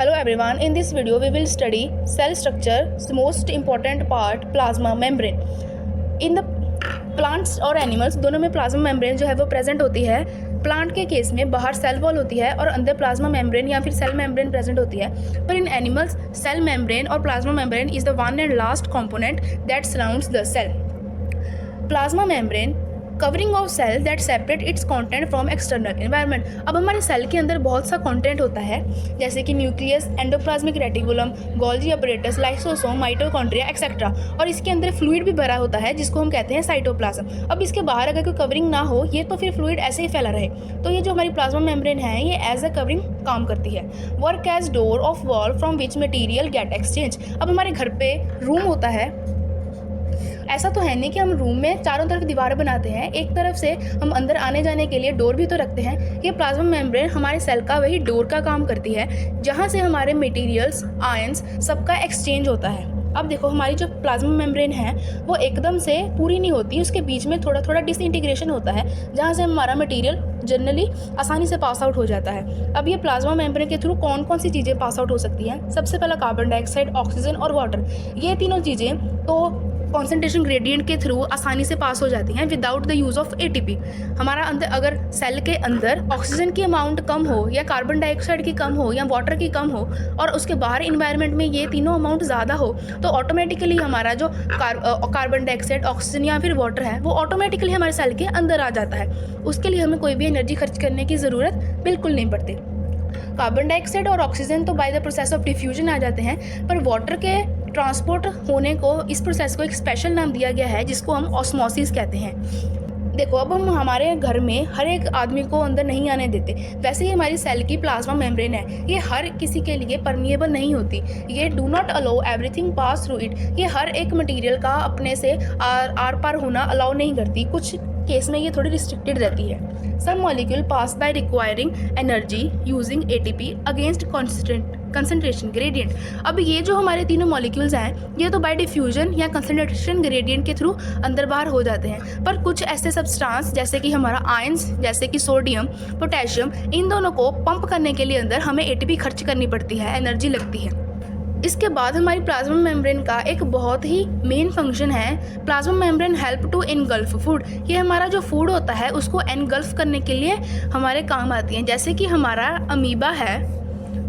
Hello everyone, in this video we will study cell structure, most important part plasma membrane. In the plants और animals दोनों में plasma membrane जो है वो present होती है. प्लांट के केस में बाहर सेल वॉल होती है और अंदर प्लाज्मा मेम्ब्रेन या फिर सेल मेम्ब्रेन प्रेजेंट होती है. पर इन एनिमल्स सेल मेम्ब्रेन और plasma membrane is the one and last component that surrounds the cell. Plasma membrane covering of cell that separate its content from external environment. अब हमारे cell के अंदर बहुत सा कंटेंट होता है जैसे कि nucleus, endoplasmic reticulum, Golgi apparatus, lysosome, mitochondria etcetera. और इसके अंदर फ्लूइड भी भरा होता है जिसको हम कहते हैं साइटोप्लाज्म. अब इसके बाहर अगर कोई कवरिंग ना हो ये तो फिर फ्लूइड ऐसे ही फैला रहे, तो ये जो हमारी प्लाज्मा मेम्ब्रेन है ये एज अ कवरिंग काम करती है. Work as door of wall from which material get exchange. अब हमारे घर पे रूम होता है, ऐसा तो है नहीं कि हम रूम में चारों तरफ दीवार बनाते हैं, एक तरफ से हम अंदर आने जाने के लिए डोर भी तो रखते हैं. ये प्लाज्मा मेम्ब्रेन हमारे सेल का वही डोर का काम करती है जहाँ से हमारे मटेरियल्स, आयंस सबका एक्सचेंज होता है. अब देखो हमारी जो प्लाज्मा मेम्ब्रेन है वो एकदम से पूरी नहीं होती, उसके बीच में थोड़ा थोड़ा डिसइंटीग्रेशन होता है जहाँ से हमारा मटेरियल जनरली आसानी से पास आउट हो जाता है. अब ये प्लाज्मा मेम्ब्रेन के थ्रू कौन कौन सी चीज़ें पास आउट हो सकती हैं? सबसे पहला कार्बन डाइऑक्साइड, ऑक्सीजन और वाटर. ये तीनों चीज़ें तो कॉन्सेंट्रेशन ग्रेडियंट के थ्रू आसानी से पास हो जाती हैं without the use of ATP. हमारा अंदर अगर सेल के अंदर ऑक्सीजन की अमाउंट कम हो या कार्बन डाइऑक्साइड की कम हो या वाटर की कम हो और उसके बाहर इन्वायरमेंट में ये तीनों अमाउंट ज़्यादा हो तो ऑटोमेटिकली हमारा जो कार्बन डाइऑक्साइड, ऑक्सीजन या फिर वाटर है वो ऑटोमेटिकली हमारे सेल के अंदर आ जाता है. उसके लिए हमें कोई भी एनर्जी खर्च करने की ज़रूरत बिल्कुल नहीं पड़ती. कार्बन डाइऑक्साइड और ऑक्सीजन तो by the process of diffusion आ जाते हैं, पर वाटर के ट्रांसपोर्ट होने को इस प्रोसेस को एक स्पेशल नाम दिया गया है जिसको हम ऑस्मोसिस कहते हैं. देखो अब हम हमारे घर में हर एक आदमी को अंदर नहीं आने देते, वैसे ही हमारी सेल की प्लाज्मा मेम्ब्रेन है ये हर किसी के लिए परमिएबल नहीं होती. ये do not allow everything pass through it. ये हर एक मटेरियल का अपने से आर पार होना अलाउ नहीं करती, कुछ केस में ये थोड़ी रिस्ट्रिक्टेड रहती है. Some molecule pass by requiring energy using ATP against concentration gradient. अब ये जो हमारे तीनों मॉलिक्यूल्स हैं ये तो बाय डिफ्यूजन या कंसंट्रेशन ग्रेडियंट के थ्रू अंदर बाहर हो जाते हैं, पर कुछ ऐसे सब्सटेंस जैसे कि हमारा आयंस जैसे कि सोडियम, पोटेशियम, इन दोनों को पंप करने के लिए अंदर हमें एटीपी खर्च करनी पड़ती है, एनर्जी लगती है. इसके बाद हमारी प्लाज्मा मेम्ब्रेन का एक बहुत ही मेन फंक्शन है. Plasma membrane help to engulf food. ये हमारा जो फूड होता है उसको एनगल्फ करने के लिए हमारे काम आती हैं. जैसे कि हमारा अमीबा है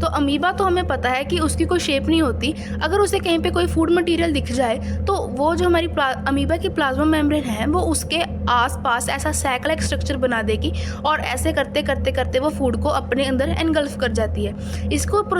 तो अमीबा तो हमें पता है कि उसकी कोई शेप नहीं होती, अगर उसे कहीं पे कोई फूड मटेरियल दिख जाए तो वो जो हमारी अमीबा की प्लाज्मा मेम्ब्रेन है वो उसके आसपास ऐसा सैक लाइक स्ट्रक्चर बना देगी और ऐसे करते करते करते वो फूड को अपने अंदर एनगल्फ कर जाती है. इसको